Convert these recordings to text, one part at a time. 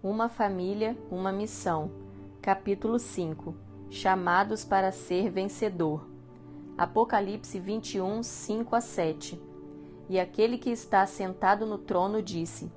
Uma família, uma missão. Capítulo 5. Chamados para ser vencedor. Apocalipse 21, 5-7. E aquele que está sentado no trono disse: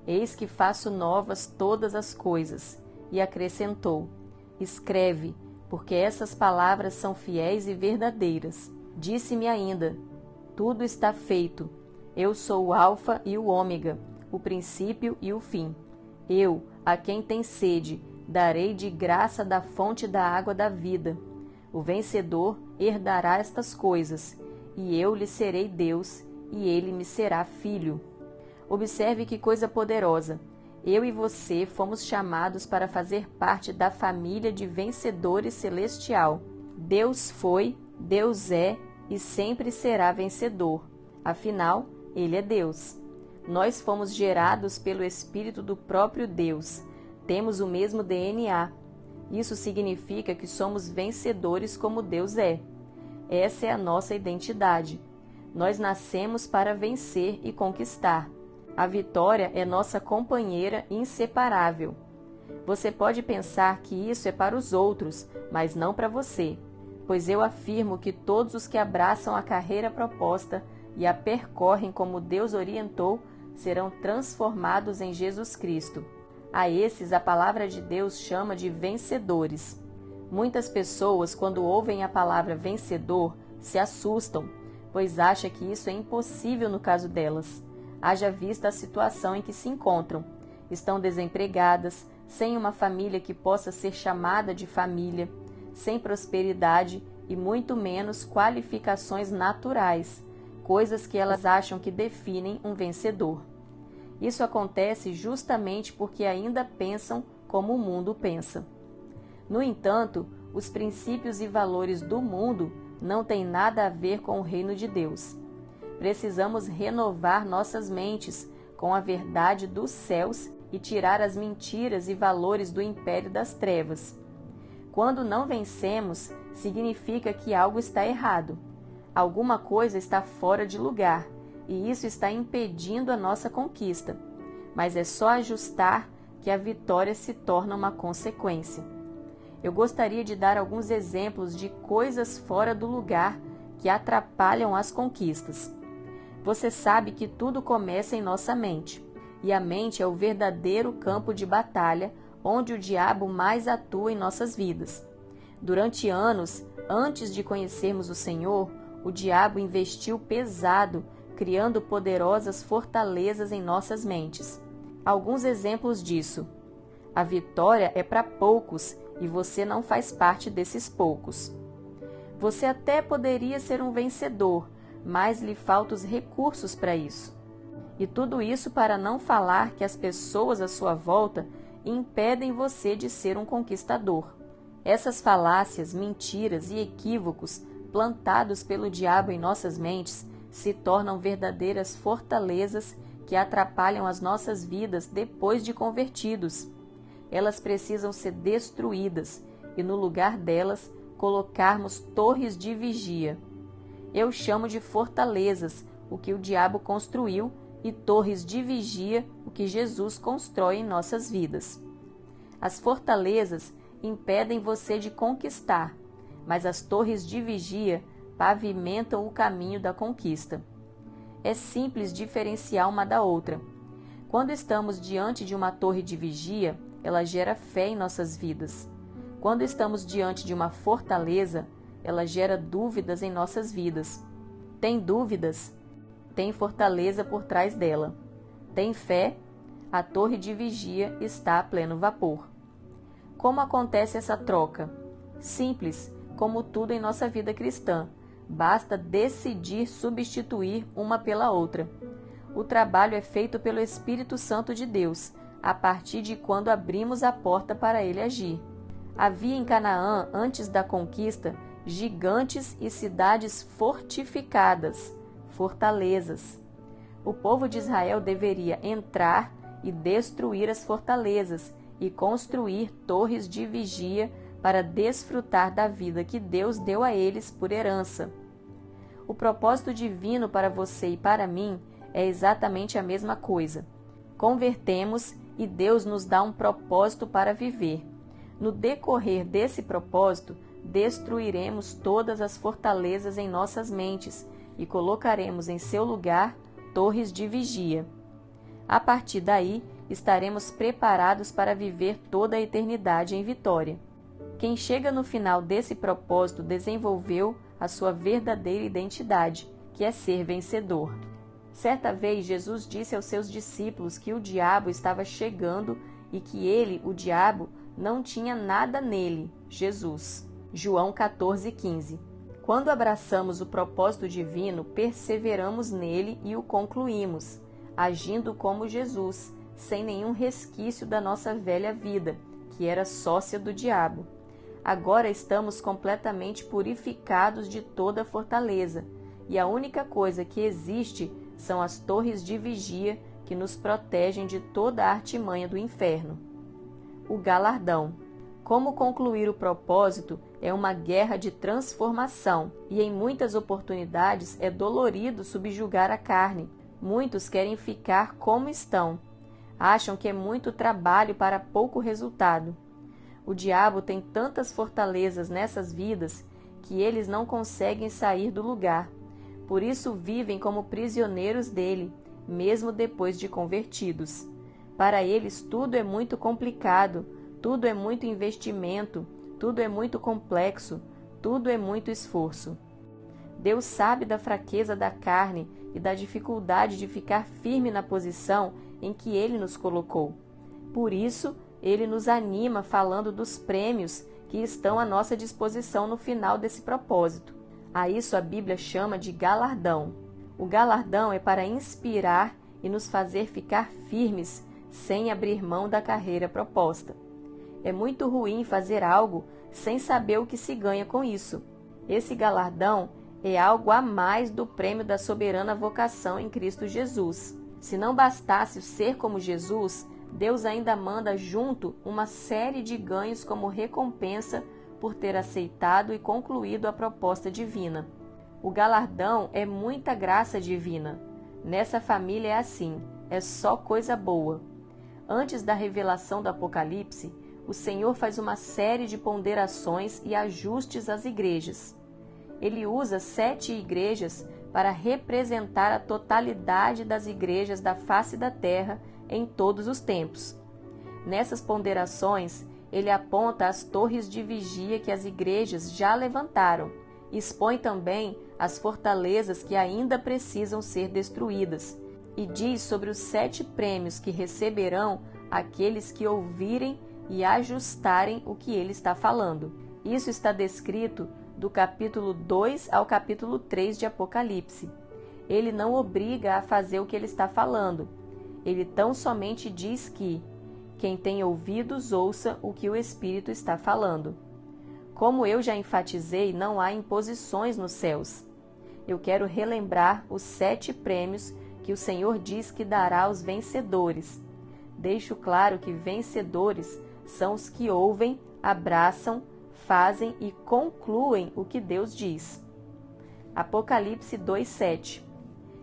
Eis que faço novas todas as coisas. E acrescentou: Escreve, porque essas palavras são fiéis e verdadeiras. Disse-me ainda: Tudo está feito. Eu sou o Alfa e o Ômega, o princípio e o fim. Eu, a quem tem sede, darei de graça da fonte da água da vida. O vencedor herdará estas coisas, e eu lhe serei Deus, e ele me será filho. Observe que coisa poderosa. Eu e você fomos chamados para fazer parte da família de vencedores celestial. Deus foi, Deus é e sempre será vencedor. Afinal, Ele é Deus. Nós fomos gerados pelo Espírito do próprio Deus. Temos o mesmo DNA. Isso significa que somos vencedores como Deus é. Essa é a nossa identidade. Nós nascemos para vencer e conquistar. A vitória é nossa companheira inseparável. Você pode pensar que isso é para os outros, mas não para você, pois eu afirmo que todos os que abraçam a carreira proposta e a percorrem como Deus orientou, serão transformados em Jesus Cristo. A esses a palavra de Deus chama de vencedores. Muitas pessoas, quando ouvem a palavra vencedor, se assustam, pois acham que isso é impossível no caso delas. Haja vista a situação em que se encontram. Estão desempregadas, sem uma família que possa ser chamada de família, sem prosperidade e muito menos qualificações naturais, coisas que elas acham que definem um vencedor. Isso acontece justamente porque ainda pensam como o mundo pensa. No entanto, os princípios e valores do mundo não têm nada a ver com o reino de Deus. Precisamos renovar nossas mentes com a verdade dos céus e tirar as mentiras e valores do império das trevas. Quando não vencemos, significa que algo está errado. Alguma coisa está fora de lugar, e isso está impedindo a nossa conquista. Mas é só ajustar que a vitória se torna uma consequência. Eu gostaria de dar alguns exemplos de coisas fora do lugar que atrapalham as conquistas. Você sabe que tudo começa em nossa mente, e a mente é o verdadeiro campo de batalha onde o diabo mais atua em nossas vidas. Durante anos, antes de conhecermos o Senhor, o diabo investiu pesado, criando poderosas fortalezas em nossas mentes. Alguns exemplos disso. A vitória é para poucos e você não faz parte desses poucos. Você até poderia ser um vencedor, mas lhe faltam os recursos para isso. E tudo isso para não falar que as pessoas à sua volta impedem você de ser um conquistador. Essas falácias, mentiras e equívocos plantados pelo diabo em nossas mentes se tornam verdadeiras fortalezas que atrapalham as nossas vidas depois de convertidos. Elas precisam ser destruídas e, no lugar delas, colocarmos torres de vigia. Eu chamo de fortalezas o que o diabo construiu e torres de vigia o que Jesus constrói em nossas vidas. As fortalezas impedem você de conquistar, mas as torres de vigia pavimentam o caminho da conquista. É simples diferenciar uma da outra. Quando estamos diante de uma torre de vigia, ela gera fé em nossas vidas. Quando estamos diante de uma fortaleza, ela gera dúvidas em nossas vidas. Tem dúvidas? Tem fortaleza por trás dela. Tem fé? A torre de vigia está a pleno vapor. Como acontece essa troca? Simples, como tudo em nossa vida cristã. Basta decidir substituir uma pela outra. O trabalho é feito pelo Espírito Santo de Deus, a partir de quando abrimos a porta para ele agir. Havia em Canaã, antes da conquista, gigantes e cidades fortificadas, fortalezas. O povo de Israel deveria entrar e destruir as fortalezas e construir torres de vigia para desfrutar da vida que Deus deu a eles por herança. O propósito divino para você e para mim é exatamente a mesma coisa. Convertemos e Deus nos dá um propósito para viver. No decorrer desse propósito, destruiremos todas as fortalezas em nossas mentes e colocaremos em seu lugar torres de vigia. A partir daí, estaremos preparados para viver toda a eternidade em vitória. Quem chega no final desse propósito desenvolveu a sua verdadeira identidade, que é ser vencedor. Certa vez, Jesus disse aos seus discípulos que o diabo estava chegando e que ele, o diabo, não tinha nada nele, Jesus. João 14,15. Quando abraçamos o propósito divino, perseveramos nele e o concluímos, agindo como Jesus, sem nenhum resquício da nossa velha vida, que era sócia do diabo. Agora estamos completamente purificados de toda a fortaleza, e a única coisa que existe são as torres de vigia que nos protegem de toda a artimanha do inferno. O galardão. Como concluir o propósito é uma guerra de transformação, e em muitas oportunidades é dolorido subjugar a carne. Muitos querem ficar como estão. Acham que é muito trabalho para pouco resultado. O diabo tem tantas fortalezas nessas vidas que eles não conseguem sair do lugar. Por isso vivem como prisioneiros dele, mesmo depois de convertidos. Para eles tudo é muito complicado, tudo é muito investimento, tudo é muito complexo, tudo é muito esforço. Deus sabe da fraqueza da carne e da dificuldade de ficar firme na posição em que Ele nos colocou. Por isso, Ele nos anima falando dos prêmios que estão à nossa disposição no final desse propósito. A isso a Bíblia chama de galardão. O galardão é para inspirar e nos fazer ficar firmes sem abrir mão da carreira proposta. É muito ruim fazer algo sem saber o que se ganha com isso. Esse galardão é algo a mais do prêmio da soberana vocação em Cristo Jesus. Se não bastasse o ser como Jesus, Deus ainda manda junto uma série de ganhos como recompensa por ter aceitado e concluído a proposta divina. O galardão é muita graça divina. Nessa família é assim, é só coisa boa. Antes da revelação do Apocalipse, o Senhor faz uma série de ponderações e ajustes às igrejas. Ele usa 7 igrejas para representar a totalidade das igrejas da face da terra em todos os tempos. Nessas ponderações, ele aponta as torres de vigia que as igrejas já levantaram, expõe também as fortalezas que ainda precisam ser destruídas, e diz sobre os 7 prêmios que receberão aqueles que ouvirem e ajustarem o que ele está falando. Isso está descrito do capítulo 2 ao capítulo 3 de Apocalipse. Ele não obriga a fazer o que ele está falando. Ele tão somente diz que quem tem ouvidos ouça o que o Espírito está falando. Como eu já enfatizei, não há imposições nos céus. Eu quero relembrar os 7 prêmios que o Senhor diz que dará aos vencedores. Deixo claro que vencedores são os que ouvem, abraçam, fazem e concluem o que Deus diz. Apocalipse 2:7.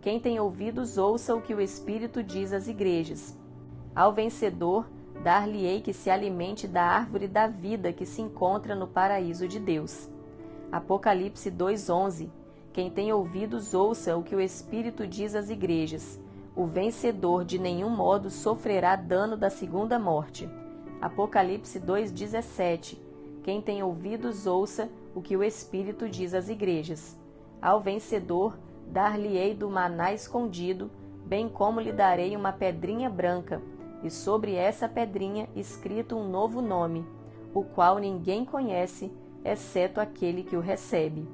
Quem tem ouvidos ouça o que o Espírito diz às igrejas. Ao vencedor, dar-lhe-ei que se alimente da árvore da vida que se encontra no paraíso de Deus. Apocalipse 2:11. Quem tem ouvidos ouça o que o Espírito diz às igrejas. O vencedor de nenhum modo sofrerá dano da segunda morte. Apocalipse 2:17. Quem tem ouvidos ouça o que o Espírito diz às igrejas. Ao vencedor, dar-lhe-ei do maná escondido, bem como lhe darei uma pedrinha branca, e sobre essa pedrinha escrito um novo nome, o qual ninguém conhece, exceto aquele que o recebe.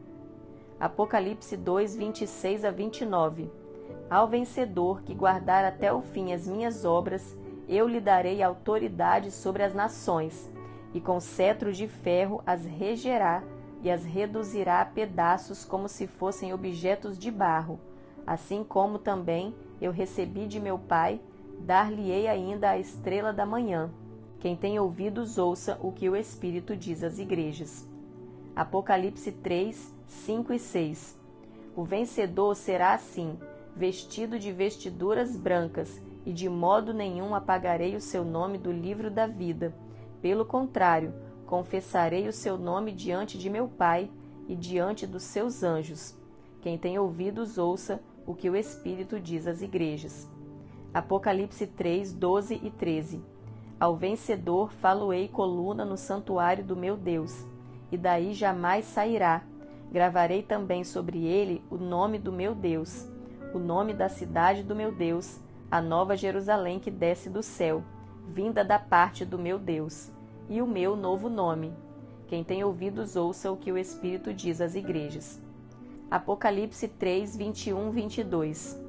Apocalipse 2:26-29. Ao vencedor que guardar até o fim as minhas obras, eu lhe darei autoridade sobre as nações, e com cetro de ferro as regerá e as reduzirá a pedaços como se fossem objetos de barro. Assim como também eu recebi de meu Pai, dar-lhe-ei ainda a estrela da manhã. Quem tem ouvidos ouça o que o Espírito diz às igrejas. Apocalipse 3:5 e 6. O vencedor será assim, vestido de vestiduras brancas, e de modo nenhum apagarei o seu nome do livro da vida. Pelo contrário, confessarei o seu nome diante de meu Pai e diante dos seus anjos. Quem tem ouvidos, ouça o que o Espírito diz às igrejas. Apocalipse 3, 12 e 13. Ao vencedor falo-ei coluna no santuário do meu Deus, e daí jamais sairá. Gravarei também sobre ele o nome do meu Deus, o nome da cidade do meu Deus, a nova Jerusalém que desce do céu, vinda da parte do meu Deus, e o meu novo nome. Quem tem ouvidos, ouça o que o Espírito diz às igrejas. Apocalipse 3, 21, 22.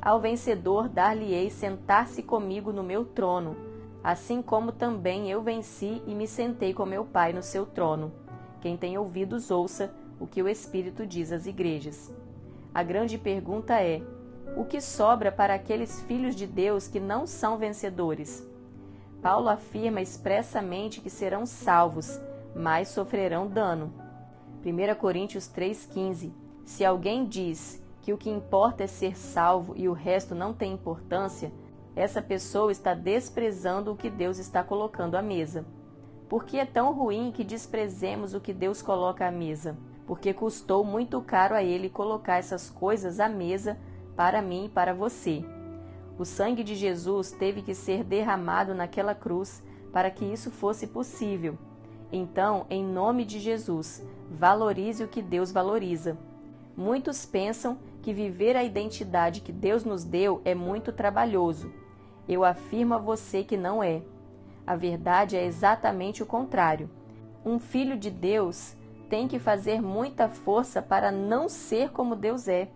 Ao vencedor dar-lhe-ei sentar-se comigo no meu trono, assim como também eu venci e me sentei com meu Pai no seu trono. Quem tem ouvidos, ouça o que o Espírito diz às igrejas. A grande pergunta é: o que sobra para aqueles filhos de Deus que não são vencedores? Paulo afirma expressamente que serão salvos, mas sofrerão dano. 1 Coríntios 3,15. Se alguém diz que o que importa é ser salvo e o resto não tem importância, essa pessoa está desprezando o que Deus está colocando à mesa. Por que é tão ruim que desprezemos o que Deus coloca à mesa? Porque custou muito caro a Ele colocar essas coisas à mesa para mim e para você. O sangue de Jesus teve que ser derramado naquela cruz para que isso fosse possível. Então, em nome de Jesus, valorize o que Deus valoriza. Muitos pensam que viver a identidade que Deus nos deu é muito trabalhoso. Eu afirmo a você que não é. A verdade é exatamente o contrário. Um filho de Deus tem que fazer muita força para não ser como Deus é.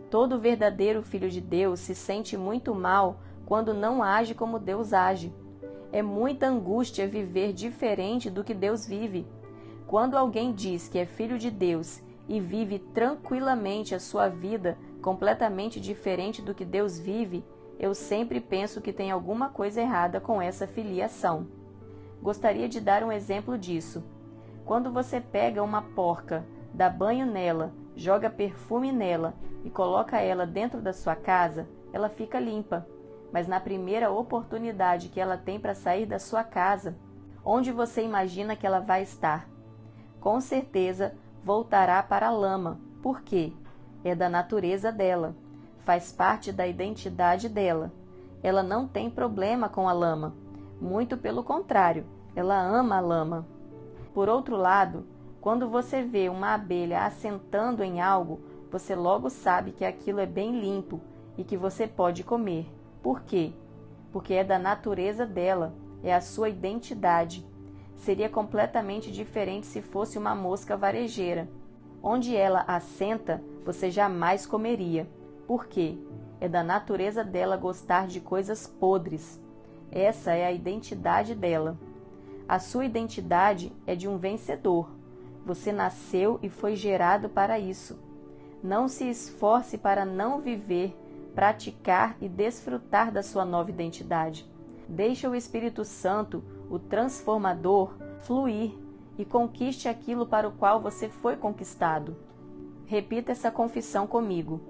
Todo verdadeiro filho de Deus se sente muito mal quando não age como Deus age. É muita angústia viver diferente do que Deus vive. Quando alguém diz que é filho de Deus e vive tranquilamente a sua vida completamente diferente do que Deus vive, eu sempre penso que tem alguma coisa errada com essa filiação. Gostaria de dar um exemplo disso. Quando você pega uma porca, dá banho nela, joga perfume nela e coloca ela dentro da sua casa, ela fica limpa. Mas na primeira oportunidade que ela tem para sair da sua casa, onde você imagina que ela vai estar? Com certeza voltará para a lama. Por quê? É da natureza dela. Faz parte da identidade dela. Ela não tem problema com a lama. Muito pelo contrário, ela ama a lama. Por outro lado, quando você vê uma abelha assentando em algo, você logo sabe que aquilo é bem limpo e que você pode comer. Por quê? Porque é da natureza dela, é a sua identidade. Seria completamente diferente se fosse uma mosca varejeira. Onde ela assenta, você jamais comeria. Por quê? É da natureza dela gostar de coisas podres. Essa é a identidade dela. A sua identidade é de um vencedor. Você nasceu e foi gerado para isso. Não se esforce para não viver, praticar e desfrutar da sua nova identidade. Deixe o Espírito Santo, o transformador, fluir e conquiste aquilo para o qual você foi conquistado. Repita essa confissão comigo.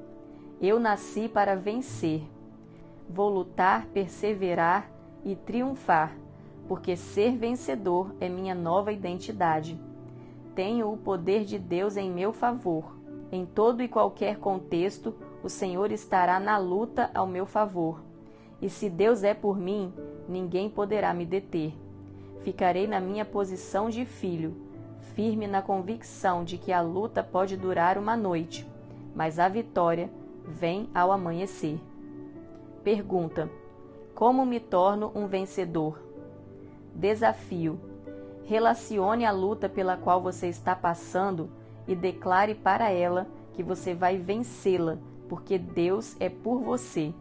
Eu nasci para vencer. Vou lutar, perseverar e triunfar, porque ser vencedor é minha nova identidade. Tenho o poder de Deus em meu favor. Em todo e qualquer contexto, o Senhor estará na luta ao meu favor. E se Deus é por mim, ninguém poderá me deter. Ficarei na minha posição de filho, firme na convicção de que a luta pode durar uma noite, mas a vitória vem ao amanhecer. Pergunta: como me torno um vencedor? Desafio: relacione a luta pela qual você está passando e declare para ela que você vai vencê-la, porque Deus é por você.